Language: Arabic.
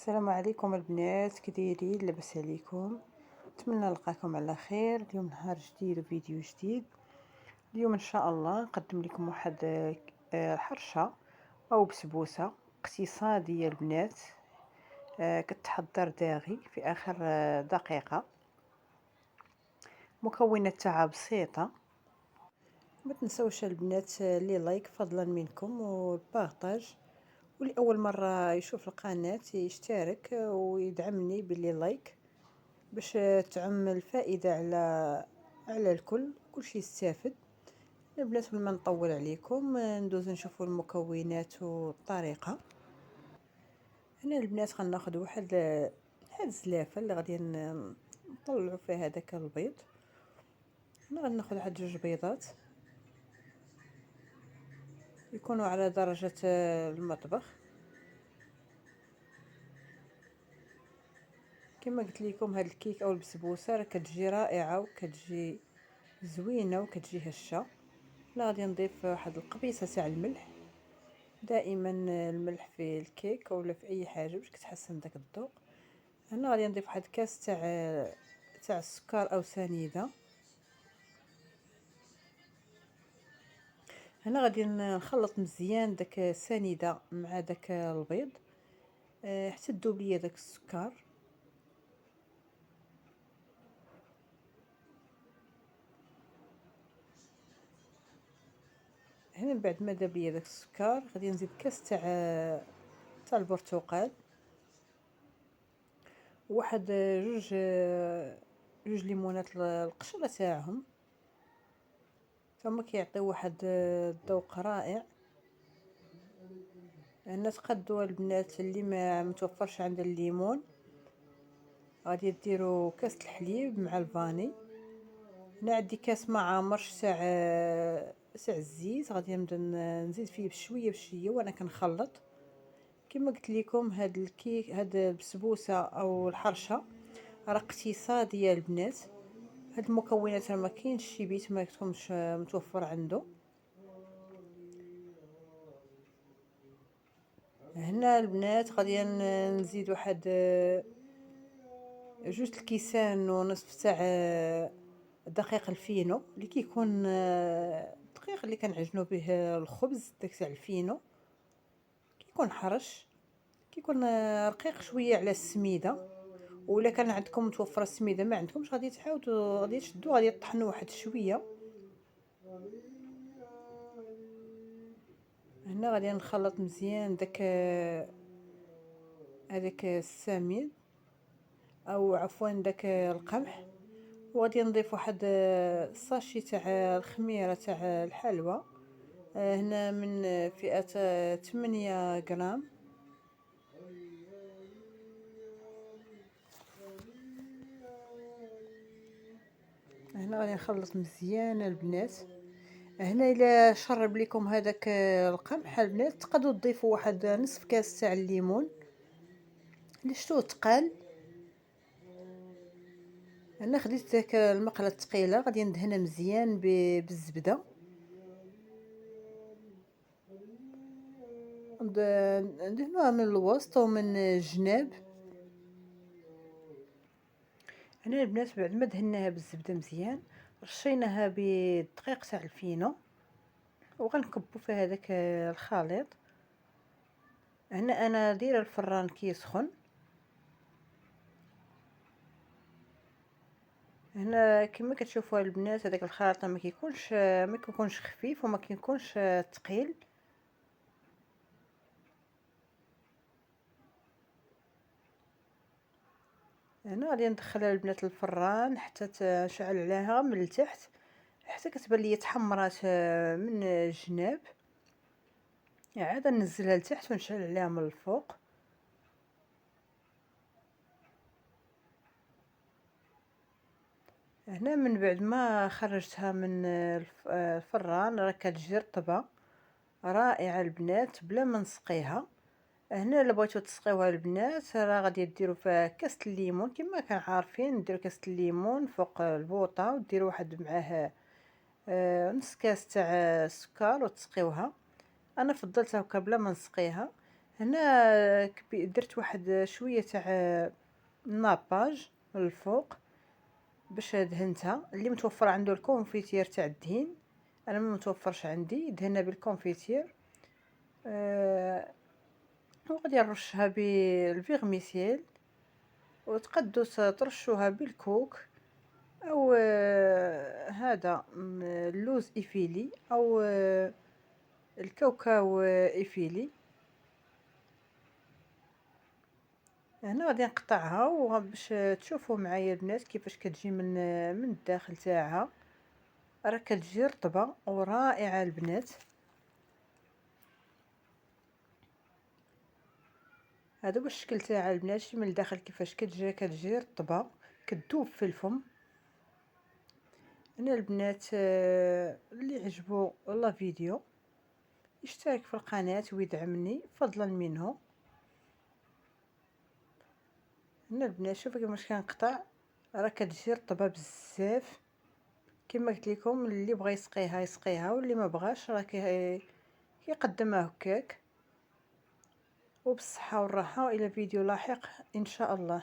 السلام عليكم البنات، كي دايرين؟ لاباس عليكم؟ نتمنى نلقاكم على خير. اليوم نهار جديد وفيديو جديد. اليوم ان شاء الله نقدم لكم واحد حرشه او بسبوسه اقتصاديه البنات. كتحضر داغي في اخر دقيقه. مكونات تاعها بسيطه. ما تنسوش البنات لي لايك فضلا منكم والبارطاج، واللي اول مره يشوف القناه يشترك ويدعمني باللي لايك باش تعم الفائدة على الكل، كلشي يستافد. البنات بلا ما نطول عليكم ندوز نشوفوا المكونات والطريقة. هنا البنات غناخذ هاد الزلافة اللي غادي نطلعوا فيها هذاك البيض. هنا غناخذ واحد 2 بيضات يكونوا على درجة المطبخ. كما قلت لكم هاد الكيك او البسبوسه راه كتجي رائعه وكتجي زوينه وكتجي هشه. لا غادي نضيف واحد القبيصه تاع الملح. دائما الملح في الكيك ولا في اي حاجه باش كتحسن داك الذوق. هنا غادي نضيف واحد كاس تاع السكر او سنيده. هنا غادي نخلط مزيان داك السنيده مع داك البيض حتى تذوب ليا داك السكر. هنا من بعد ما ذاب ليا داك السكر غادي نزيد كاس تاع البرتقال، واحد جوج ليمونات القشره تاعهم، ثم كيعطيو واحد الذوق رائع. هنا تقدوا البنات اللي ما متوفرش عند الليمون غادي ديروا كاس الحليب مع الفاني. هنا عندي كاس ما عامرش تاع الزيت، غادي نبدا نزيد فيه بشويه بشويه وانا كنخلط. كما قلت لكم هاد الكيك، هاد البسبوسه او الحرشه راه اقتصاديه البنات. هاد المكونات راه ما كاينش شي بيت ما يكونش متوفر عنده. هنا البنات غادي نزيد واحد 2 الكيسان ونصف تاع دقيق الفينو اللي كيكون الدقيق اللي كنعجنوا به الخبز، داك تاع الفينو كيكون حرش، كيكون رقيق شويه على السميده. ولا كان عندكم متوفره السميده ما عندكمش غادي تحاولوا غادي تشدوا غادي تطحنوا واحد شويه. هنا غادي نخلط مزيان هذاك السميد او عفوا داك القمح، وغادي نضيف واحد الساشي تاع الخميره تاع الحلوى. هنا من فئه 8 غرام. هنا غادي نخلط مزيان البنات. هنا الا شرب لكم هذاك القمح البنات تقدروا تضيفوا واحد نصف كاس تاع الليمون اللي شتوه تقال. انا خديت داك المقله الثقيله غادي ندهنها مزيان بالزبده، ندهنوها من الوسط ومن الجناب. هنا البنات بعد ما دهناها بالزبده مزيان رشيناها بالدقيق تاع الفينو وغنكبو فيها هذاك الخليط. هنا انا دايره الفران كيسخن. هنا كما كتشوفوا البنات هذاك الخليط ما كيكونش خفيف وما كيكونش ثقيل. هنا غادي ندخلها البنات الفران حتى تشعل عليها من التحت حتى كتبان لي تحمرات من الجناب. عاد ننزلها لتحت ونشعل عليها من الفوق. هنا من بعد ما خرجتها من الفران راه كتجي رطبه رائعه البنات بلا ما نسقيها. هنا الا بغيتو تسقيوها البنات راه غادي ديروا فيها كاس الليمون كما كان عارفين، ديروا كاس الليمون فوق البوطه وديروا واحد معاه نص كاس تاع السكر وتسقيوها. انا فضلت هكا بلا ما نسقيها. هنا درت واحد شويه تاع ناباج من الفوق باش دهنتها. اللي متوفر عنده الكونفيتير تاع الدهين، انا ما متوفرش عندي، دهنا بالكونفيتير. وغادي نرشها بالفيغميسيل، وتقدو ترشوها بالكوك، او هذا اللوز ايفيلي، او الكاوكاو ايفيلي. هنا غادي نقطعها وباش تشوفوا معايا البنات كيفاش كتجي من الداخل تاعها. راه كتجي رطبه ورائعه البنات. هذا هو الشكل تاعها البنات، من الداخل كيفاش كتجي رطبه كتذوب في الفم. هنا البنات اللي عجبو لا فيديو يشترك في القناه ويدعمني فضلا منه. هنا البنات شوفوا كيفاش كنقطع، راه كتجي رطبه بزاف. كما قلت لكم اللي بغى يسقيها يسقيها، واللي ما بغاش راه كيقدمها هكاك. وبالصحه والراحه، والى فيديو لاحق ان شاء الله.